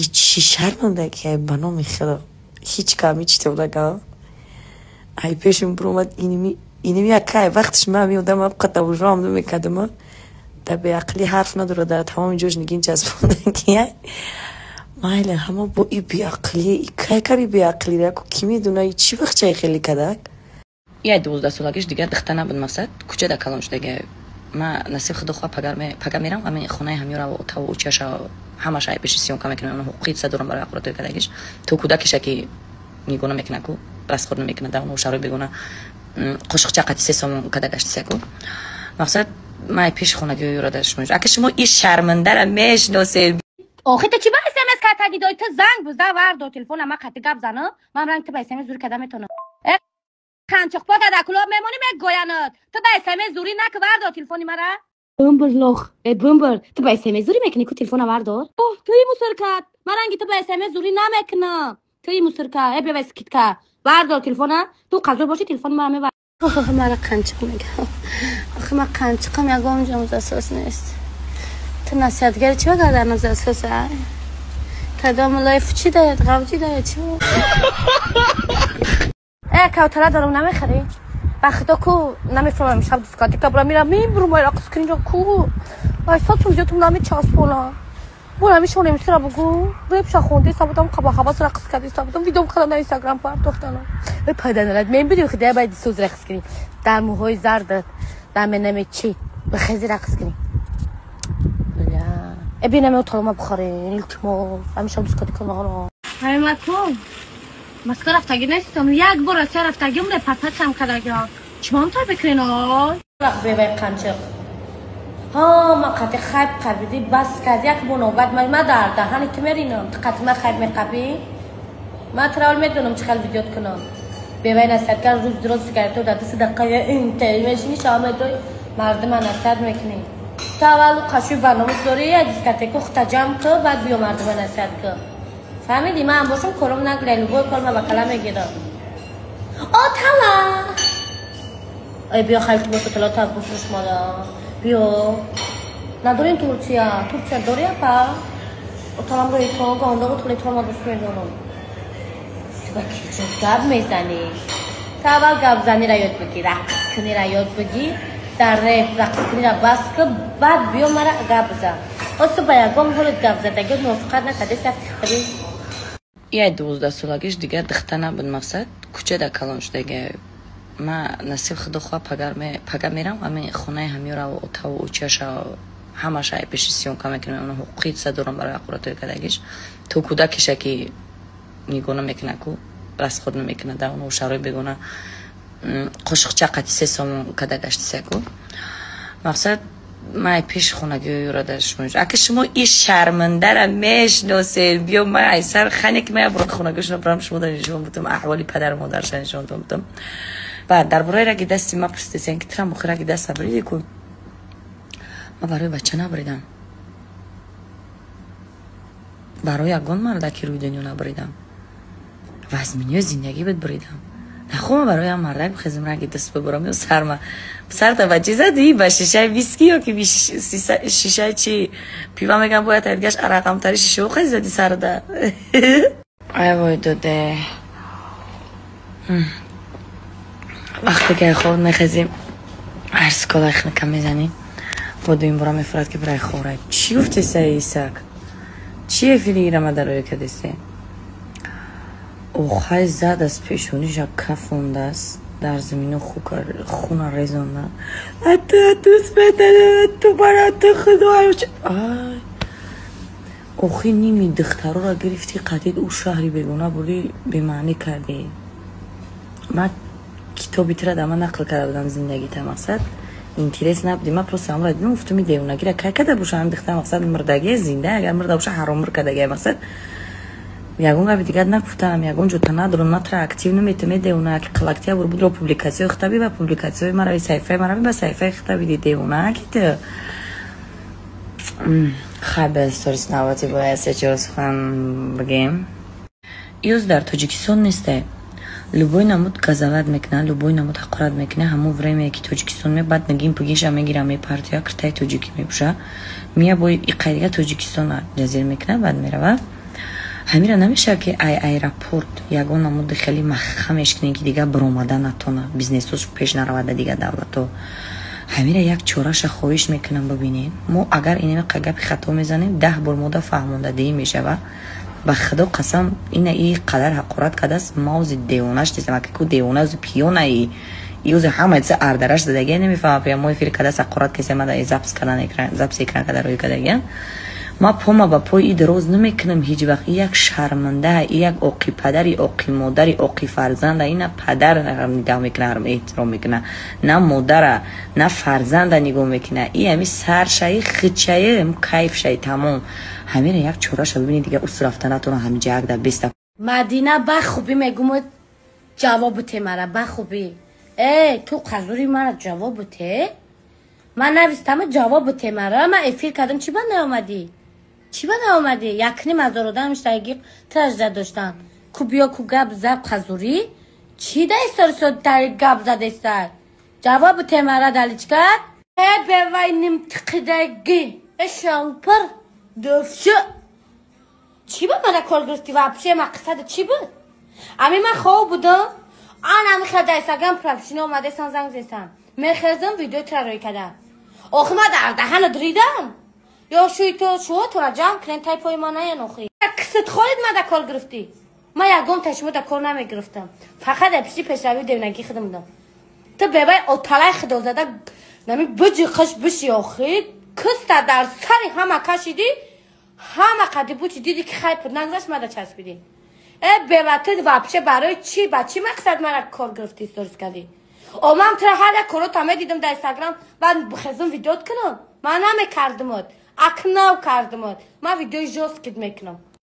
چی شرمنده که به نام خدا هیچ کمی چی تو لگا ای پیشم برومد اینمی اکای وقتش من میودم ابقا و جام دو میکدم در به عقلی حرف نداره در تمام جوش نگین چسبوندن که مایله همه با ای بی عقلی که کاری بی عقلی را که کی میدونه ای چی وقت چای خیلی کدک یه 12 سالگیش دیگه دختر نبود مقصد کوچه در کلانش دیگه ما نصیب خود خواه پگار میرم اما خونه همیورا و تا و چش همش ای پیش سیون کم کنم حقوقی صدورم برای اخورات کدگیش تو کودکش کی میگونه میکنه کو راست خود میکنه داون و شروع بگونه قشق چقدر سیسم کدگش سکو مقصد ما پیش خونه گیورا داشت میشه اگه شما این شرمنده را میشناسید آخه تو چی با SMS کردی دای تو زنگ بزده ورد و تلفن ما خط گپ زنه من رنگ تو با SMS زور کدام میتونه خانچخ پا در کلاب میمونی میگویند تو با SMS زوری نک ورد و تلفنی مرا بمبر لخ بمبر تو با SMS زوری میکنی کو تلفن ورد اوه تو این مسرکت من رنگ تو با SMS زوری نمیکنم تو این مسرکت ابی واسکیت کا ورد و تلفن تو قضا باشی تلفن مرا می مرا قنچق میگم آخه من قنچقم یگام جمز اساس نیست تو نصیحتگر چی بگرد در نظر اساس کدام لایف چی داید غم چی داید چی کوتره دارم نمیخری بخدا کو نمیفهمم شب دیسکاتیکا برام میرم میبرم باید رقص کنی جا کو وایسا تو زیادتون نمی چاسبونا برو همیشه نمیسی را بگو ریبشا خونده سابتم خباس رقص کردی سابتم ویدیو بخدم در اینستاگرام پایم دختانم به پایدن الاد میم بیدیو خیده باید سوز رقص کنی در موهای زردت در منمی چی به خیزی رقص کنی ابی نمی اطالما بخاره التماس همیشه دیسکاتیکا نهارم همه مکم مسکر رفتگی نیستم یک بار از سر رفتگی مونه پرپتم کدگی چما هم تر بکرین آی بیبای قنچق ها ما قطع خیب قبیدی بس کرد یک بنوبت ما در دهانی تو میرینم تو قطع ما خیب میقبی ما تراول میدونم چه خیلی ویدیوت کنم بیبای نصیحتگر روز درست کرد تو در 2 دقیقه این تیمشنی شامل دوی مردم نصیحت میکنی تو اول قشوی برنامه داری یک دیسکاتیکو خود جمع که بعد بیو مردم نصیحت که فهمیدی من باشم کلم نگلیل بای کلم با کلم میگیرم تلا ای بیا خیلی تو باشو تلا تا باشوش مالا بیا ندارین تورسیا داری اپا تلام روی تو گانده و تولی تو ما دوست میدونم تو با کیچون گب میزنی تا اول گب زنی را یاد بگی رقص کنی را یاد بگی در ریب رقص کنی را بس که بعد بیا مرا گب زن اصلا با یکم بولید گب زدگی موفقت نکده سفتی خبری یه 12 سالگیش دیگه دختر نبود مقصد کوچه در کلانش دیگه ما نصیب خود خواه پگار میرم اما خونه همیورا و تا و چش همش ای پیش سیون کم کنم حقوقی صدورم برای اخورات کدگیش تو کودکش که میگونه میکنه کو راست خود نمیکنه داون و شروع بگونه قشق چقدر سیسم کدگشت سکو مقصد ما پیش خونگی را داشت میشه اگه شما این شرمنده را میشناسید بیا ما ای سر خنک ما برای خونگیشون برام شما داشتم بودم احوالی پدر مادرشان شما بودم بعد درباره را که دستی ما پرسیدن که ترا مخیره که دست بریدی کو ما برای بچه نبریدم برای یگان مرد که روی دنیا نبریدم و از منیو زندگی بد بریدم نخوام برای هم مردک بخزم رنگی دست ببرم یا سر توجه زدی با شیشه ویسکی یا که شیشه چی پیوا میگم باید ترگش عرقم تری شیشه خیلی زدی سر ده ای باید داده وقتی که خود میخزیم عرض کلا اخنکم میزنیم با دویم برا میفرد که برای خوره چی گفتی سر ایسک چیه فیلی را مدروی کدیستی اوخای زد از پیشونیش کفونده است در زمین خون ریزانده حتی دوست بدنه تو برات خدایش اوخی نیمی دخترو را گرفتی قدید او شهری بگونه بودی بمعنی کردی من کتابی تره در من نقل کرده بودم زندگی تا مقصد اینترس نبودی من پروسه هم را دیدم افتمی دیونگی را که کده باشه هم دختر مقصد مردگی زنده اگر مرده باشه حرام مرکدگی مقصد یگون قبل دیگه نگفتم یگون جوتا ندارم نتر اکتیو نمیتونه دیونه که کلاکتیا برو بود رو پوبلیکاسیون خطابی و پوبلیکاسیون مرا صفحه مرا به صفحه خطابی دیونه که خب استوریس نواتی باید سه چهار سخن بگیم یوز در تاجیکستان نیسته لبوی نمود قضاوت میکنه لبوی نمود حقارت میکنه همو وریمه که تاجیکستان می بعد نگیم پگیش هم میگیرم می پارتیا کرتای تاجیکی میبوشه میه بوی ای قیدیگه تاجیکستان جزیر میکنه بعد میره ҳамира намеша ки ай аэропорт ягон намуди хеле маххамеш кине ки дига биромада натона бизнесуш пеш наравада дига давлато ҳамира як чораша хоҳиш мекунам бибинед мо агар инами гапи хато мезанем 10 бор мода фаҳмондадӣ мешава ба худо қасам ина и қадар ҳақорат кадааст маузи девонаш дизам ку девоназу пиёнаи юзе ҳамаи ардараш задаги намефаҳма прямо эфир кадааст ҳақорат кесе мада запис кардан экран запис экран када рӯи кадаги ма пома ба пои и дароз намекунам ҳеҷ вақт и як шарманда и як оқи падари оқи модари оқи фарзанда ина падар нигоҳ мекуна эҳтиром мекуна на модара на фарзанда нигоҳ мекуна и ҳами саршаи хичае кайфшаи тамом ҳамира як чораша бибинед дига ус рафта натона ҳамиҷа якда беста мадина ба хубӣ мегӯмад ҷавоби те мара ба хубӣ ту қазури мара ҷавоби те ман навистама ҷавоби те мара ман эфир кардам чӣ ба наомадӣ چی با نامدی؟ یکنی مزارودن میشتگی ترجده داشتن کو بیا کو گب زب خزوری چی دایستار سود تاری گب زده استر جواب تمره دلیچ کرد به وینیم تقیدگی اشان پر دفشو چی با من کار گرفتی و اپشه مقصد چی بود؟ امی من خواب بودم آن امی خد دایستگم پرپشین اومده سان زنگ زیستم مرخزم ویدیو ترایی کردم آخه من در دهن دریدم یا شوی تو را جمع کنین تای پای ما نه نخوی کست خواهید ما در کار گرفتی ما یکم تشمو در کار نمی گرفتم فقط اپسی پیشروی دیونگی خودم دم تو ببای اوتالای خدا زده نمی بجی خش بشی آخید کست در سری همه کشیدی همه قدی بوچی دیدی که خیلی پود نگذاشت ما در چسبیدی ببتید و اپشه برای چی با چی مقصد ما را کار گرفتی درست کردی من تر هر یک کارو تامه دیدم در اینستاگرام بعد بخزم ویدیوت کنم من نمی کردمت اکناو کردمت ما ویدیوی جوست کد میکنم